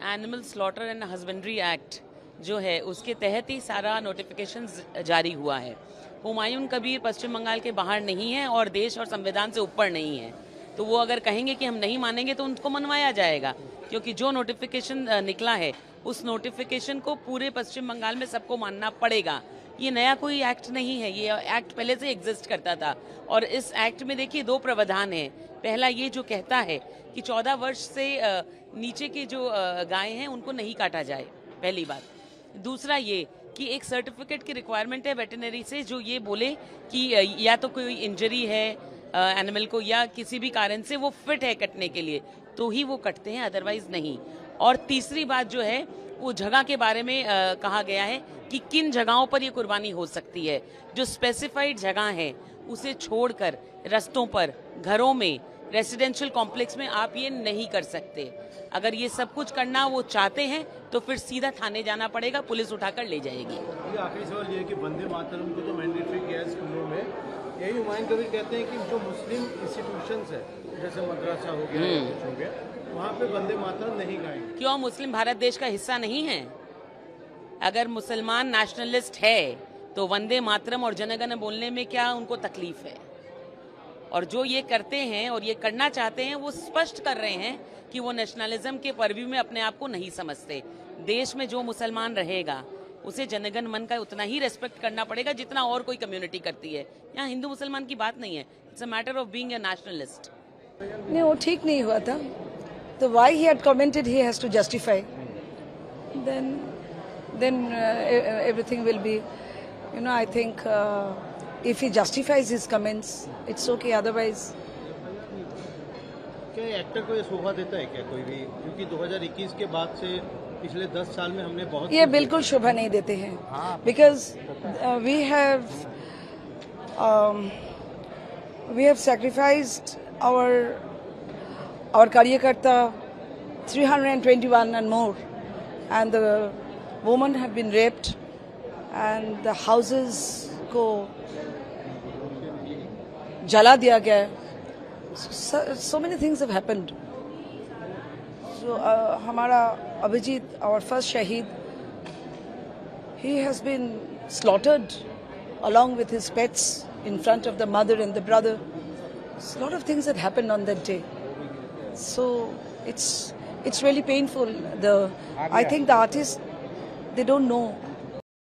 Animal slaughter and husbandry act जो है उसके तहत ही सारा नोटिफिकेशन जारी हुआ है। हुमायूं कबीर पश्चिम बंगाल के बाहर नहीं है और देश और संविधान से ऊपर नहीं है, तो वो अगर कहेंगे कि हम नहीं मानेंगे तो उनको मनवाया जाएगा, क्योंकि जो नोटिफिकेशन निकला है उस नोटिफिकेशन को पूरे पश्चिम बंगाल में सबको मानना पड़ेगा। ये नया कोई एक्ट नहीं है, ये एक्ट पहले से एग्जिस्ट करता था। और इस एक्ट में देखिए 2 प्रावधान हैं। पहला ये जो कहता है कि 14 वर्ष से नीचे के जो गाय हैं उनको नहीं काटा जाए, पहली बात। दूसरा ये कि एक सर्टिफिकेट की रिक्वायरमेंट है वेटरनरी से जो ये बोले कि या तो कोई इंजरी है एनिमल को या किसी भी कारण से वो फिट है कटने के लिए तो ही वो कटते हैं, अदरवाइज नहीं। और तीसरी बात जो है वो जगह के बारे में कहा गया है कि किन जगहों पर ये कुर्बानी हो सकती है। जो स्पेसिफाइड जगह है उसे छोड़कर रास्तों पर, घरों में, रेसिडेंशियल कॉम्प्लेक्स में आप ये नहीं कर सकते। अगर ये सब कुछ करना वो चाहते हैं तो फिर सीधा थाने जाना पड़ेगा, पुलिस उठाकर ले जाएगी। ये आखिरी सवाल ये है कि वंदे मातरम को जो मैंडेटरी किया है स्कूलों में, यही हुमायूं कबीर कहते हैं कि जो मुस्लिम इंस्टीट्यूशंस है जैसे मदरसा हो गया कुछ हो गया, वहाँ पे वंदे मातरम नहीं गाएंगे। क्यों? मुस्लिम भारत देश का हिस्सा नहीं है? अगर मुसलमान नेशनलिस्ट है तो वंदे मातरम और जनगण बोलने में क्या उनको तकलीफ है? और जो ये करते हैं और ये करना चाहते हैं वो स्पष्ट कर रहे हैं कि वो नेशनलिज्म के परव्यू में अपने आप को नहीं समझते। देश में जो मुसलमान रहेगा उसे जनगण मन का उतना ही रेस्पेक्ट करना पड़ेगा जितना और कोई कम्युनिटी करती है। यहाँ हिंदू मुसलमान की बात नहीं है, it's a matter of being a nationalist. नहीं, वो ठीक नहीं हुआ था, तो why he had commented he has to justify, then everything will be, I think if he justifies his comments it's okay, otherwise क्या एक्टर को ये शोभा देता है क्या कोई भी? क्योंकि 2021 के बाद से पिछले 10 साल में हमने बहुत ये बिल्कुल शोभा नहीं देते हैं, because we have sacrificed our कार्यकर्ता 321 and more, and the women have been raped and the houses को जला दिया गया। So many things have happened. So हमारा Abhijit, our first shaheed, he has been slaughtered along with his pets in front of the mother and the brother. So a lot of things had happened on that day. So it's really painful. I think the artists, they don't know.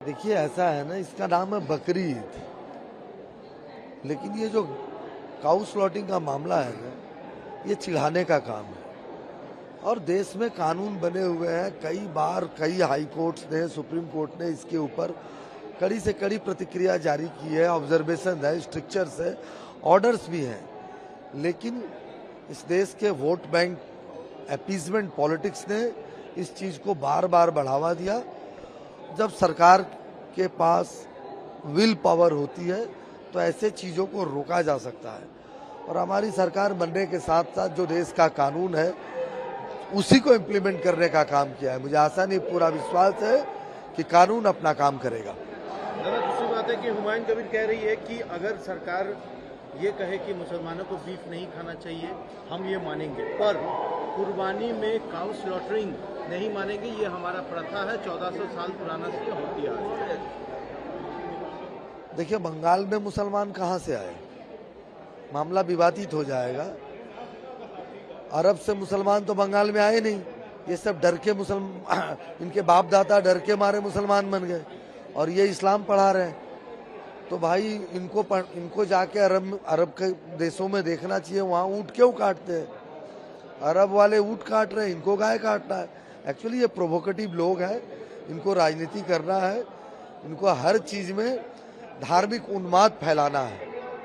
देखिए ऐसा है ना, इसका नाम है बकरी ईद, लेकिन ये जो काउ स्लॉटिंग का मामला है ना, ये चिढ़ाने का काम है। और देश में कानून बने हुए हैं, कई बार कई हाई कोर्ट्स ने, सुप्रीम कोर्ट ने इसके ऊपर कड़ी से कड़ी प्रतिक्रिया जारी की है, ऑब्जर्वेशन है, स्ट्रिक्चर्स है, ऑर्डर्स भी हैं। लेकिन इस देश के वोट बैंक अपीजमेंट पॉलिटिक्स ने इस चीज को बार बार बढ़ावा दिया। जब सरकार के पास विल पावर होती है तो ऐसे चीजों को रोका जा सकता है, और हमारी सरकार बनने के साथ साथ जो देश का कानून है उसी को इम्प्लीमेंट करने का काम किया है। मुझे आशा नहीं, पूरा विश्वास है कि कानून अपना काम करेगा। दूसरी बात है कि हुमायूं कबीर कह रही है कि अगर सरकार ये कहे कि मुसलमानों को बीफ नहीं खाना चाहिए, हम ये मानेंगे, पर कुर्बानी में काउ स्लॉटरिंग नहीं मानेंगे। ये हमारा प्रथा है, 1400 साल पुराना से होती आ रही है। देखिए, बंगाल में मुसलमान कहाँ से आए? मामला विवादित हो जाएगा। अरब से मुसलमान तो बंगाल में आए नहीं, ये सब डर के मुसलमान, इनके बाप दादा डर के मारे मुसलमान बन गए और ये इस्लाम पढ़ा रहे हैं। तो भाई इनको जाके अरब के देशों में देखना चाहिए, वहाँ ऊँट क्यों काटते हैं? अरब वाले ऊँट काट रहे हैं, इनको गाय काटना है। एक्चुअली ये प्रोवोकेटिव लोग हैं, इनको राजनीति करना है, इनको हर चीज में धार्मिक उन्माद फैलाना है।